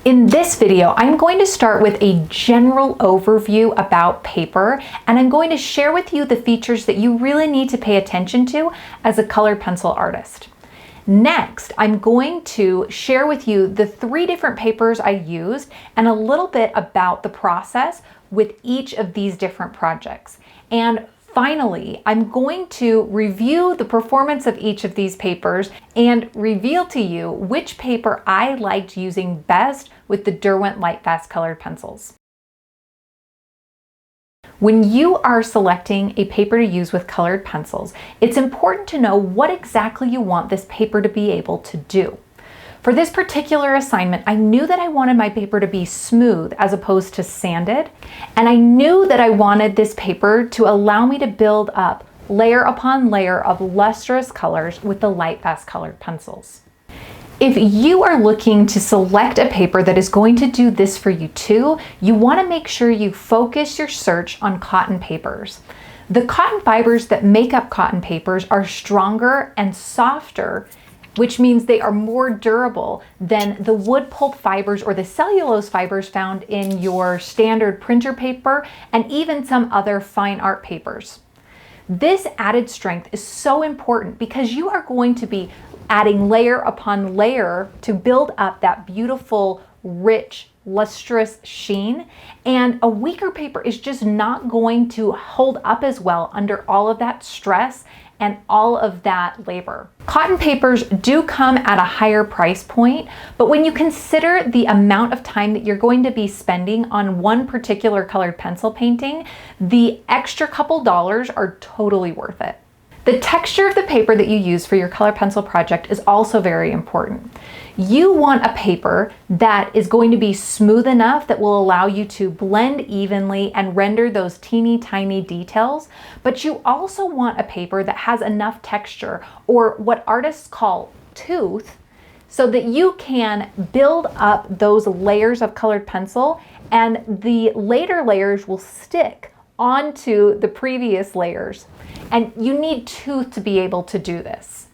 In this video, I'm going to start with a general overview about paper, and I'm going to share with you the features that you really need to pay attention to as a colored pencil artist. Next, I'm going to share with you the 3 different papers I used and a little bit about the process with each of these different projects. And finally, I'm going to review the performance of each of these papers and reveal to you which paper I liked using best with the Derwent Lightfast colored pencils. When you are selecting a paper to use with colored pencils, it's important to know what exactly you want this paper to be able to do. For this particular assignment, I knew that I wanted my paper to be smooth as opposed to sanded, and I knew that I wanted this paper to allow me to build up layer upon layer of lustrous colors with the Lightfast colored pencils. If you are looking to select a paper that is going to do this for you too, you want to make sure you focus your search on cotton papers. The cotton fibers that make up cotton papers are stronger and softer, which means they are more durable than the wood pulp fibers or the cellulose fibers found in your standard printer paper and even some other fine art papers. This added strength is so important because you are going to be adding layer upon layer to build up that beautiful, rich, lustrous sheen, and a weaker paper is just not going to hold up as well under all of that stress and all of that labor. Cotton papers do come at a higher price point, but when you consider the amount of time that you're going to be spending on one particular colored pencil painting, the extra couple dollars are totally worth it. The texture of the paper that you use for your color pencil project is also very important. You want a paper that is going to be smooth enough that will allow you to blend evenly and render those teeny tiny details, but you also want a paper that has enough texture, or what artists call tooth, so that you can build up those layers of colored pencil and the later layers will stick onto the previous layers. And you need tooth to be able to do this.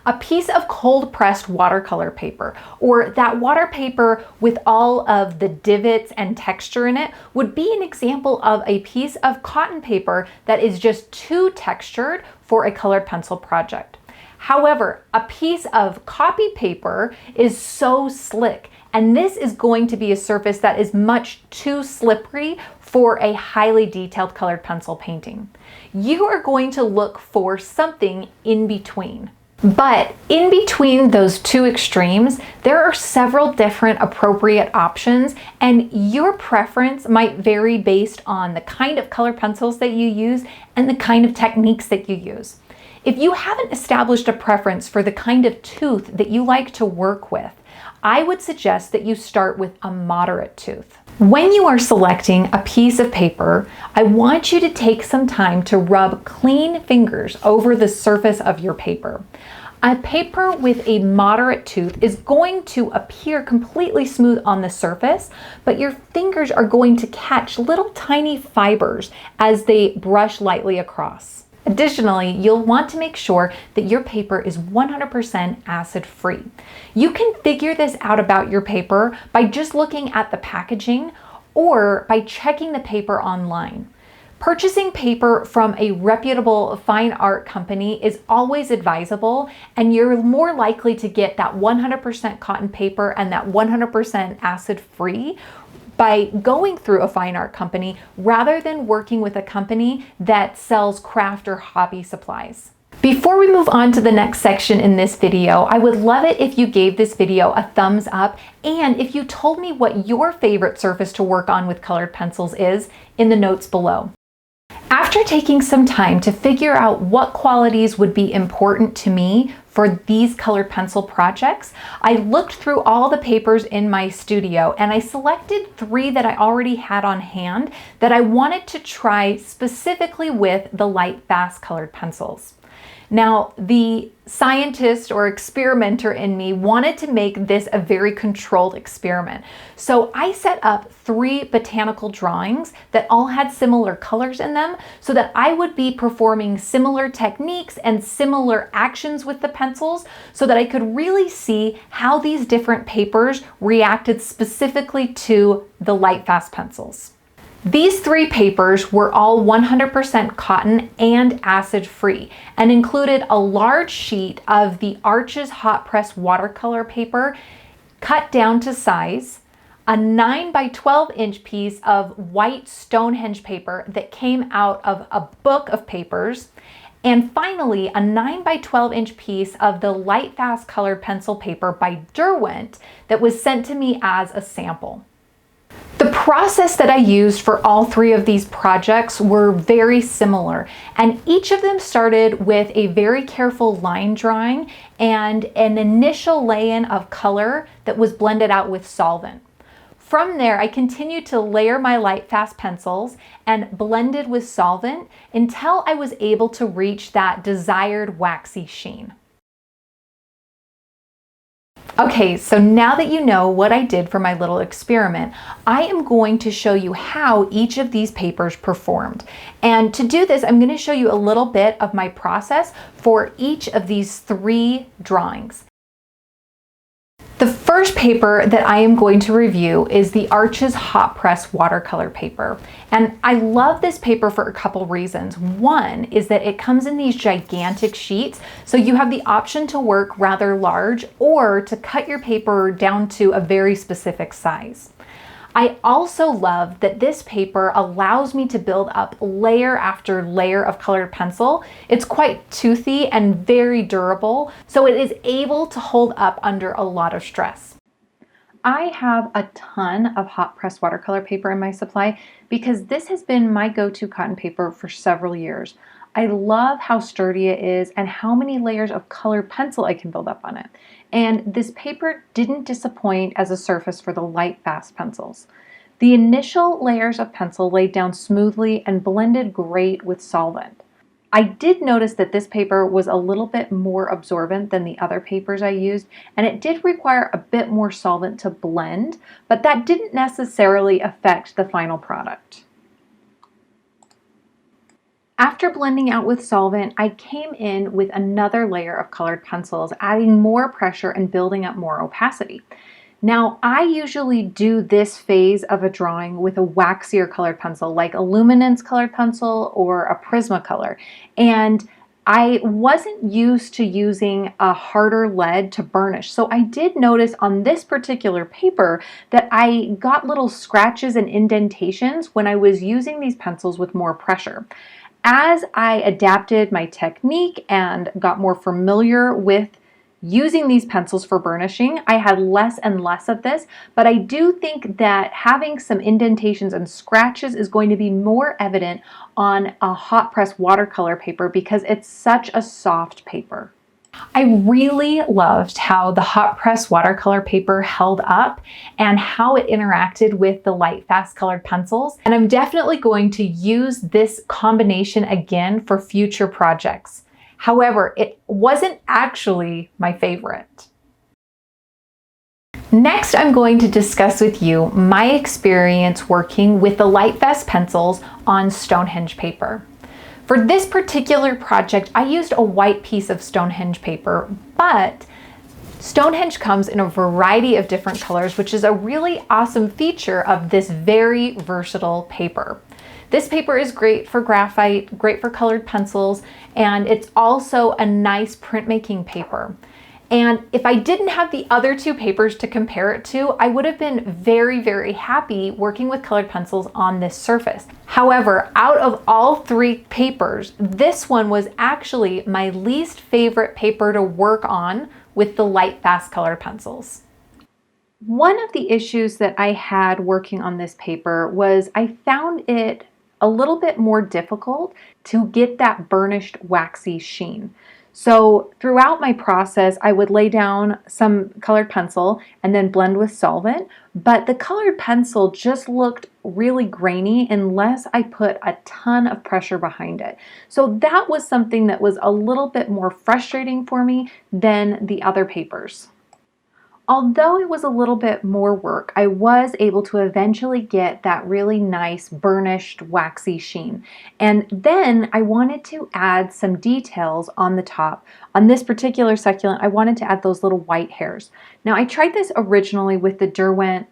A piece of cold pressed watercolor paper, or that water paper with all of the divots and texture in it, would be an example of a piece of cotton paper that is just too textured for a colored pencil project. However, a piece of copy paper is so slick, and this is going to be a surface that is much too slippery for a highly detailed colored pencil painting. You are going to look for something in between. But in between those two extremes, there are several different appropriate options, and your preference might vary based on the kind of color pencils that you use and the kind of techniques that you use. If you haven't established a preference for the kind of tooth that you like to work with, I would suggest that you start with a moderate tooth. When you are selecting a piece of paper, I want you to take some time to rub clean fingers over the surface of your paper. A paper with a moderate tooth is going to appear completely smooth on the surface, but your fingers are going to catch little tiny fibers as they brush lightly across. Additionally, you'll want to make sure that your paper is 100% acid-free. You can figure this out about your paper by just looking at the packaging or by checking the paper online. Purchasing paper from a reputable fine art company is always advisable, and you're more likely to get that 100% cotton paper and that 100% acid-free by going through a fine art company rather than working with a company that sells craft or hobby supplies. Before we move on to the next section in this video, I would love it if you gave this video a thumbs up and if you told me what your favorite surface to work on with colored pencils is in the notes below. After taking some time to figure out what qualities would be important to me for these colored pencil projects, I looked through all the papers in my studio and I selected 3 that I already had on hand that I wanted to try specifically with the Lightfast colored pencils. Now, the scientist or experimenter in me wanted to make this a very controlled experiment. So I set up 3 botanical drawings that all had similar colors in them so that I would be performing similar techniques and similar actions with the pencils so that I could really see how these different papers reacted specifically to the Lightfast pencils. These 3 papers were all 100% cotton and acid-free and included a large sheet of the Arches hot press watercolor paper cut down to size, a 9 by 12 inch piece of white Stonehenge paper that came out of a book of papers, and finally a 9 by 12 inch piece of the Lightfast colored pencil paper by Derwent that was sent to me as a sample. The process that I used for all 3 of these projects were very similar, and each of them started with a very careful line drawing and an initial lay-in of color that was blended out with solvent. From there, I continued to layer my Lightfast pencils and blended with solvent until I was able to reach that desired waxy sheen. Okay, so now that you know what I did for my little experiment, I am going to show you how each of these papers performed. And to do this, I'm going to show you a little bit of my process for each of these 3 drawings. The first paper that I am going to review is the Arches hot press watercolor paper. And I love this paper for a couple reasons. One is that it comes in these gigantic sheets, so you have the option to work rather large or to cut your paper down to a very specific size. I also love that this paper allows me to build up layer after layer of colored pencil. It's quite toothy and very durable, so it is able to hold up under a lot of stress. I have a ton of hot press watercolor paper in my supply because this has been my go-to cotton paper for several years. I love how sturdy it is and how many layers of colored pencil I can build up on it. And this paper didn't disappoint as a surface for the Lightfast pencils. The initial layers of pencil laid down smoothly and blended great with solvent. I did notice that this paper was a little bit more absorbent than the other papers I used, and it did require a bit more solvent to blend, but that didn't necessarily affect the final product. After blending out with solvent, I came in with another layer of colored pencils, adding more pressure and building up more opacity. Now, I usually do this phase of a drawing with a waxier colored pencil, like a luminance colored pencil or a Prismacolor, and I wasn't used to using a harder lead to burnish, so I did notice on this particular paper that I got little scratches and indentations when I was using these pencils with more pressure. As I adapted my technique and got more familiar with using these pencils for burnishing, I had less and less of this, but I do think that having some indentations and scratches is going to be more evident on a hot press watercolor paper because it's such a soft paper. I really loved how the hot press watercolor paper held up and how it interacted with the Lightfast colored pencils. And I'm definitely going to use this combination again for future projects. However, it wasn't actually my favorite. Next, I'm going to discuss with you my experience working with the Lightfast pencils on Stonehenge paper. For this particular project, I used a white piece of Stonehenge paper, but Stonehenge comes in a variety of different colors, which is a really awesome feature of this very versatile paper. This paper is great for graphite, great for colored pencils, and it's also a nice printmaking paper. And if I didn't have the other 2 papers to compare it to, I would have been very, very happy working with colored pencils on this surface. However, out of all 3 papers, this one was actually my least favorite paper to work on with the Lightfast colored pencils. One of the issues that I had working on this paper was I found it a little bit more difficult to get that burnished waxy sheen. So throughout my process, I would lay down some colored pencil and then blend with solvent, but the colored pencil just looked really grainy unless I put a ton of pressure behind it. So that was something that was a little bit more frustrating for me than the other papers. Although it was a little bit more work, I was able to eventually get that really nice burnished waxy sheen. And then I wanted to add some details on the top. On this particular succulent, I wanted to add those little white hairs. Now I tried this originally with the Derwent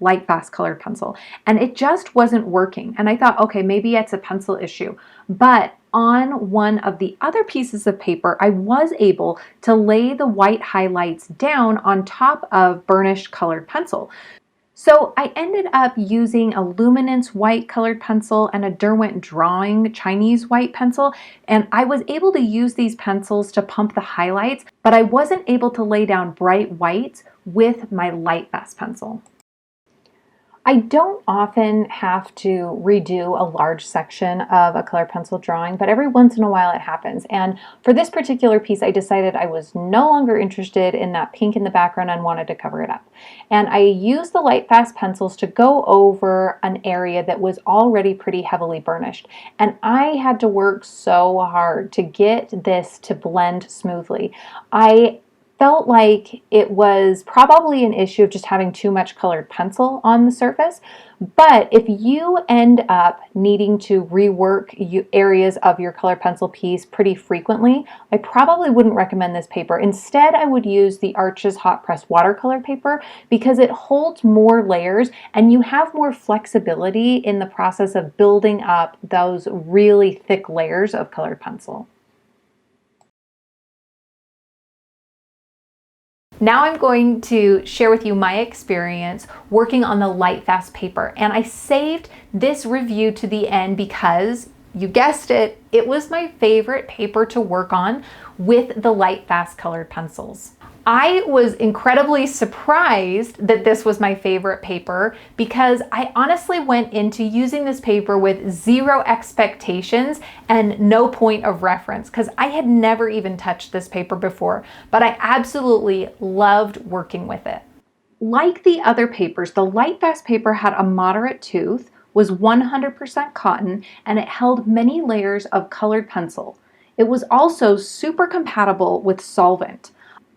Lightfast colored pencil, and it just wasn't working. And I thought, okay, maybe it's a pencil issue. But on one of the other pieces of paper, I was able to lay the white highlights down on top of burnished colored pencil. So I ended up using a luminance white colored pencil and a Derwent drawing Chinese white pencil, and I was able to use these pencils to pump the highlights, but I wasn't able to lay down bright whites with my Lightfast pencil. I don't often have to redo a large section of a color pencil drawing, but every once in a while it happens. And for this particular piece, I decided I was no longer interested in that pink in the background and wanted to cover it up. And I used the Lightfast pencils to go over an area that was already pretty heavily burnished. And I had to work so hard to get this to blend smoothly. I felt like it was probably an issue of just having too much colored pencil on the surface. But if you end up needing to rework areas of your colored pencil piece pretty frequently, I probably wouldn't recommend this paper. Instead, I would use the Arches Hot Press Watercolor paper because it holds more layers and you have more flexibility in the process of building up those really thick layers of colored pencil. Now I'm going to share with you my experience working on the Lightfast paper, and I saved this review to the end because, you guessed it, it was my favorite paper to work on with the Lightfast colored pencils. I was incredibly surprised that this was my favorite paper because I honestly went into using this paper with zero expectations and no point of reference because I had never even touched this paper before, but I absolutely loved working with it. Like the other papers, the Lightfast paper had a moderate tooth, was 100% cotton, and it held many layers of colored pencil. It was also super compatible with solvent.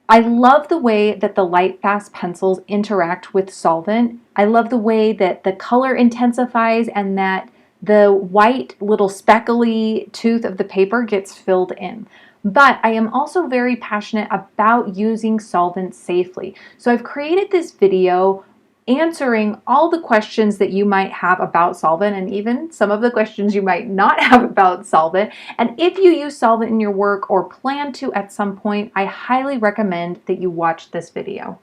I love the way that the Lightfast pencils interact with solvent. I love the way that the color intensifies and that the white little speckly tooth of the paper gets filled in. But I am also very passionate about using solvent safely. So I've created this video answering all the questions that you might have about solvent and even some of the questions you might not have about solvent. And if you use solvent in your work or plan to at some point, I highly recommend that you watch this video.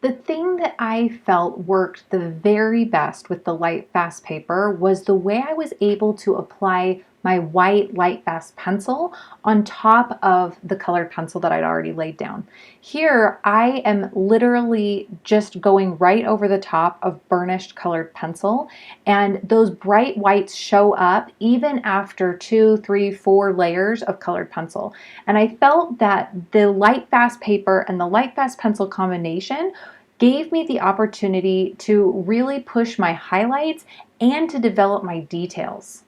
The thing that I felt worked the very best with the Lightfast paper was the way I was able to apply my white Lightfast pencil on top of the colored pencil that I'd already laid down. Here, I am literally just going right over the top of burnished colored pencil, and those bright whites show up even after 2, 3, 4 layers of colored pencil. And I felt that the Lightfast paper and the Lightfast pencil combination gave me the opportunity to really push my highlights and to develop my details.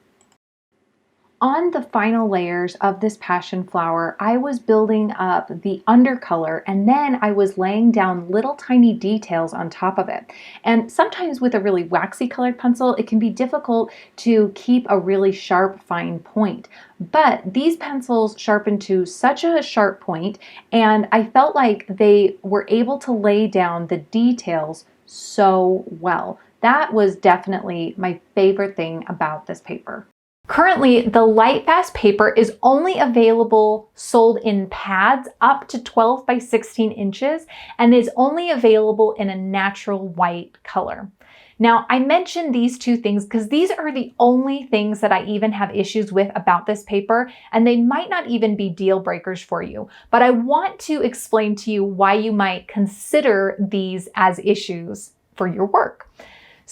On the final layers of this passion flower, I was building up the undercolor and then I was laying down little tiny details on top of it. And sometimes with a really waxy colored pencil, it can be difficult to keep a really sharp, fine point. But these pencils sharpened to such a sharp point, and I felt like they were able to lay down the details so well. That was definitely my favorite thing about this paper. Currently, the Lightfast paper is only available sold in pads up to 12 by 16 inches and is only available in a natural white color. Now, I mentioned these two things because these are the only things that I even have issues with about this paper, and they might not even be deal breakers for you. But I want to explain to you why you might consider these as issues for your work.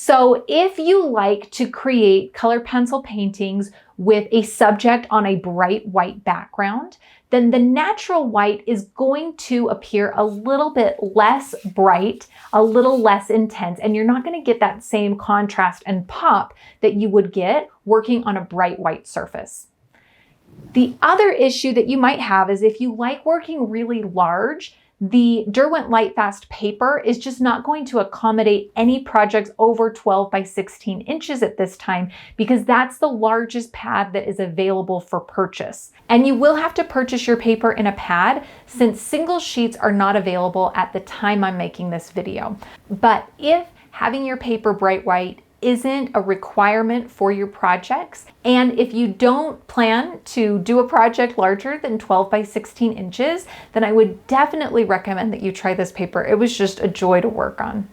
So if you like to create colored pencil paintings with a subject on a bright white background, then the natural white is going to appear a little bit less bright, a little less intense, and you're not going to get that same contrast and pop that you would get working on a bright white surface. The other issue that you might have is if you like working really large, the Derwent Lightfast paper is just not going to accommodate any projects over 12 by 16 inches at this time, because that's the largest pad that is available for purchase. And you will have to purchase your paper in a pad, since single sheets are not available at the time I'm making this video. But if having your paper bright white isn't a requirement for your projects, and if you don't plan to do a project larger than 12 by 16 inches, then I would definitely recommend that you try this paper. It was just a joy to work on.